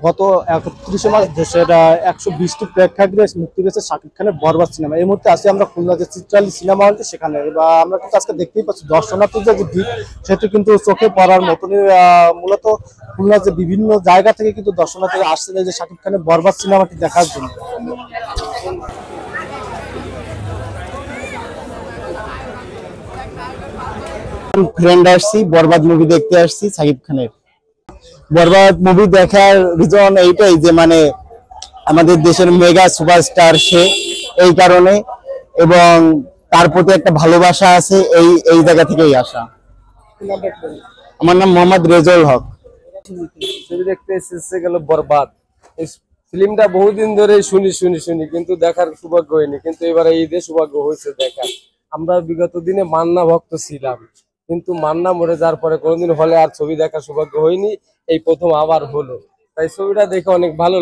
গত 31 মার্চ দেশের 120টি প্রেক্ষাগৃহে মুক্তি পেয়েছে শাকিব খানের বরবাদ সিনেমা। এই মুহূর্তে আছি আমরা খুলনা যে চিত্রালী সিনেমা হলটি সেখানে, বা আমরা কিন্তু আজকে দেখতেই পাচ্ছি দর্শনার্থীদের যে ভিড় সেটি কিন্তু চোখে পড়ার মতনই। মূলত খুলনার যে বিভিন্ন জায়গা থেকে কিন্তু দর্শনার্থীরা আসছেন এই যে শাকিব খানের বরবাদ সিনেমাটি দেখার জন্য। ফ্রেন্ড আসছি, বরবাদ মুভি দেখতে আসছি। শাকিব খানের বরবাদ মুভি দেখার রিজন এইটাই যে মানে আমাদের দেশের মেগা সুপারস্টার সে, এই কারণে, এবং তার প্রতি একটা ভালোবাসা আছে, এই এই জায়গা থেকেই আসা। আমার নাম মোহাম্মদ রেজাউল হক। ছবি দেখতে এসেছে গেল বরবাদ। এই ফিল্মটা বহুদিন ধরে শুনি কিন্তু দেখার সৌভাগ্য হয়নি, কিন্তু এবারে ঈদে সৌভাগ্য হয়েছে দেখার। আমরা বিগত দিনে মান্না ভক্ত ছিলাম, কিন্তু মান্না মরে যাওয়ার পরে কোনোদিন হলে আর ছবি দেখার সৌভাগ্য হয়নি, এই প্রথম আবার হলো। তাই ছবিটা দেখে অনেক ভালো।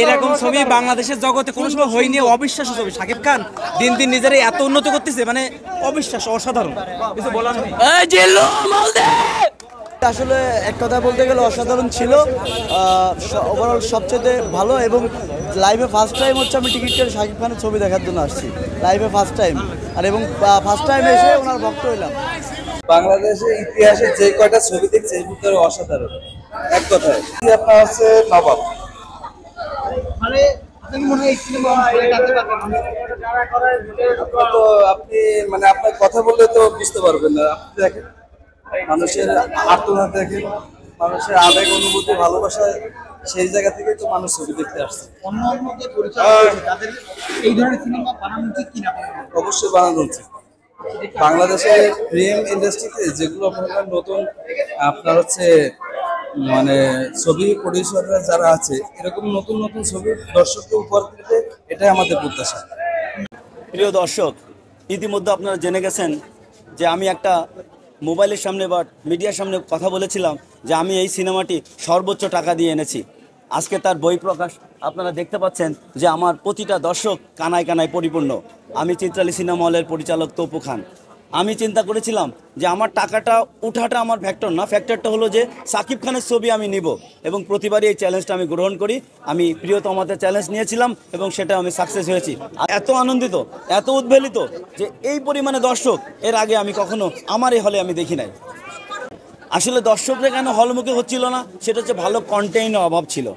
এরকম ছবি বাংলাদেশের জগতে কোনো সময় হয়নি, অবিশ্বাস্য ছবি। শাকিব খান দিন দিন নিজেরাই এত উন্নত করতেছে, মানে অবিশ্বাস্য, অসাধারণ, কিছু বলার নেই। আসলে এক কথা বলতে গেলে অসাধারণ ছিল। ওভারঅল সবচেয়ে ভালো, এবং লাইভে ফার্স্ট টাইম হচ্ছে আমি টিকিট কেটে শাকিব খানের ছবি দেখার জন্য আসছি, লাইভে ফার্স্ট টাইম। আর এবং ফার্স্ট টাইম এসে ওনার ভক্ত হইলাম। বাংলাদেশের ইতিহাসে যে কয়টা ছবি দেখছে এর ভিতরে অসাধারণ। এক কথায় আপনার হচ্ছে নবাব। তো আপনি মানে আপনার কথা বললে তো বুঝতে পারবেন না। আপনি দেখেন মানুষের আর্তনাদ, দেখেন মানুষের আবেগ, অনুভূতি, ভালোবাসা, সেই জায়গা থেকে তো মানুষ ছবি দেখতে আসছে। অবশ্যই বানানো উচিত। বাংলাদেশের ফিল্ম ইন্ডাস্ট্রিতে যেগুলো আপনার নতুন আপনার হচ্ছে মানে ছবি প্রডিউসাররা যারা আছে, এরকম নতুন নতুন ছবির দর্শককে উপহার দিতে, এটাই আমাদের প্রত্যাশা। প্রিয় দর্শক, ইতিমধ্যে আপনারা জেনে গেছেন যে আমি একটা মোবাইলের সামনে বা মিডিয়ার সামনে কথা বলেছিলাম যে আমি এই সিনেমাটি সর্বোচ্চ টাকা দিয়ে এনেছি। আজকে তার বহিঃপ্রকাশ আপনারা দেখতে পাচ্ছেন যে আমার প্রতিটা দর্শক কানায় কানায় পরিপূর্ণ। আমি চিত্রালী সিনেমা হলের পরিচালক তপু খান। আমি চিন্তা করেছিলাম যে আমার টাকাটা উঠাটা আমার ফ্যাক্টর না, ফ্যাক্টরটা হলো যে শাকিব খানের ছবি আমি নিব, এবং প্রতিবারই এই চ্যালেঞ্জটা আমি গ্রহণ করি। আমি প্রিয়তমাতে চ্যালেঞ্জ নিয়েছিলাম এবং সেটা আমি সাকসেস হয়েছি। এত আনন্দিত, এত উদ্বেলিত যে এই পরিমাণে দর্শক এর আগে আমি কখনো আমার এই হলে আমি দেখি নাই। আসলে দর্শকরা কেন হলমুখে হচ্ছিল না, সেটা হচ্ছে ভালো কন্টেন্টের অভাব ছিল।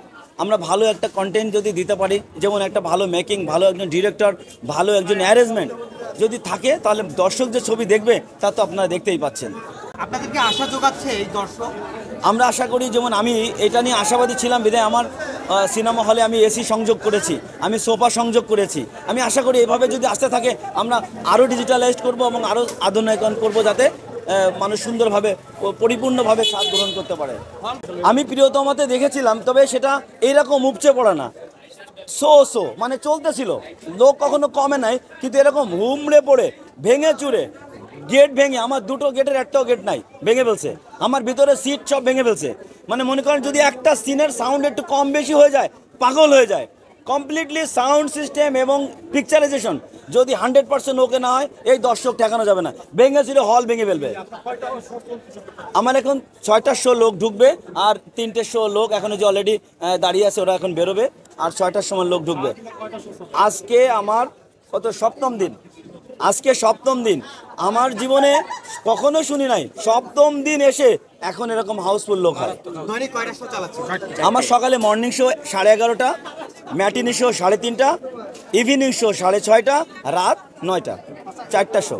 আমরা ভালো একটা কন্টেন্ট যদি দিতে পারি, যেমন একটা ভালো মেকিং, ভালো একজন ডিরেক্টর, ভালো একজন অ্যারেঞ্জমেন্ট যদি থাকে, তাহলে দর্শক যে ছবি দেখবে তা তো আপনারা দেখতেই পাচ্ছেন। আপনাদেরকে আশা যোগাচ্ছে এই দর্শক? আমরা আশা করি, যেমন আমি এটা নিয়ে আশাবাদী ছিলাম বিধায় আমার সিনেমা হলে আমি এসি সংযোগ করেছি, আমি সোফা সংযোগ করেছি। আমি আশা করি এভাবে যদি আসতে থাকে আমরা আরও ডিজিটালাইজড করব এবং আরও আধুনিকরণ করব, যাতে মানুষ সুন্দরভাবে পরিপূর্ণভাবে স্বাদ গ্রহণ করতে পারে। আমি প্রিয়তমাতে দেখেছিলাম, তবে সেটা এইরকম উপচে পড়ে না, মানে চলতেছিল, লোক কখনো কমে নাই, কিন্তু এরকম হুমড়ে পড়ে ভেঙে চুরে গেট ভেঙে, আমার দুটো গেটের একটাও গেট নাই, ভেঙে ফেলছে। আমার ভিতরে সিট সব ভেঙে ফেলছে। মানে মনে করেন যদি একটা সিনের সাউন্ড একটু কম বেশি হয়ে যায়, পাগল হয়ে যায়। কমপ্লিটলি সাউন্ড সিস্টেম এবং পিকচারাইজেশন যদি 100% ওকে না হয়, এই দর্শক ঠেকানো যাবে না, ভেঙে চুরে হল ভেঙে ফেলবে। আমার এখন 6টার শো লোক ঢুকবে, আর 3টের শো লোক এখনো যে অলরেডি দাঁড়িয়ে আছে, ওরা এখন বেরোবে, আর 6টার সময় লোক ঢুকবে। আজকে আমার কত সপ্তম দিন, আজকে সপ্তম দিন। আমার জীবনে কখনো শুনি নাই সপ্তম দিন এসে এখন এরকম হাউসফুল লোক হয়। আমার সকালে মর্নিং শো 11:30টা, ম্যাটিনি শো 3:30টা, ইভিনিং শো 6:30টা, রাত 9টা, 4টা শো।